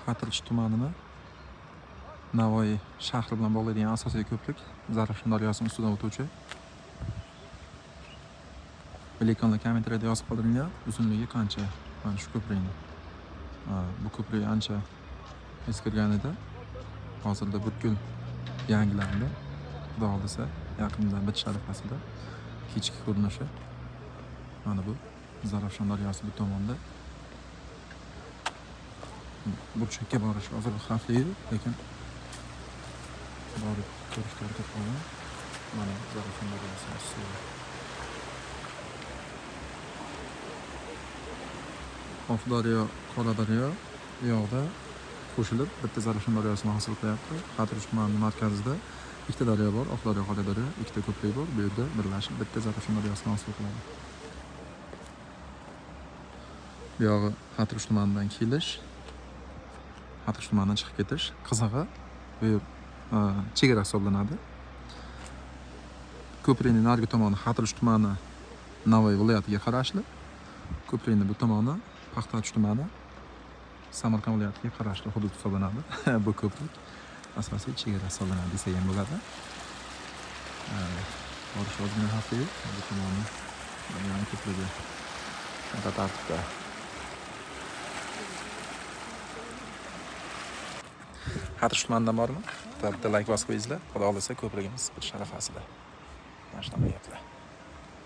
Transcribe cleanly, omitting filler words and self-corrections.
Xatirchi tumanini Navoiy shahri bilan bog'laydigan asosiy ko'prik Zarafshon daryosining ustidan o'tuvchi. Elektronli kommentariyada yozib qoldiringlar, uzunligi qancha? Mana shu ko'prikning. Bu ko'prik ancha eskirgan edi. Hozirda butkul yangilandi. Xudo xolisa yaqinda bitish arafasida. Kechki ko'rinishi. Mana bu Zarafshon daryosi bu tomonda. Burchakka borish hozir xavfli, lekin borib ko'rishga harakat qilaman. Mana Zarafshon daryosi suvi. Oq daryo, qora daryo bu yoqda qo'shilib bitta Zarafshon daryosini hosil qilyapti. Xatirchi tumani markazida ikkita daryo bor, Oq daryo, qora daryo, ikkita ko'prik bor. Bu yerda birlashib bitta Zarafshon daryosini hosil qiladi. Bu yog'i Xatirchi tumanidan kelish, Xatirchi tumanidan chiqib ketish. Qizig'i bu chegara hisoblanadi. Ko'prikning narigi tomoni Xatirchi tumani Navoiy viloyatiga qarashli. Ko'prikning bu tomoni Paxtachi tumani Samarqand viloyatiga qarashli hudud hisoblanadi. Bu ko'prik asosiy chegara hisoblanadi desak ham bo'ladi. Borish ozgina xavfli. Bu tomoni yana ko'prigi tartibda. Xatirchi tumanidan bormi? Bitta like bosib qo'yinglar. Xudo xolisa ko'prigimiz bitish arafasida. Mana shunaqa gaplar.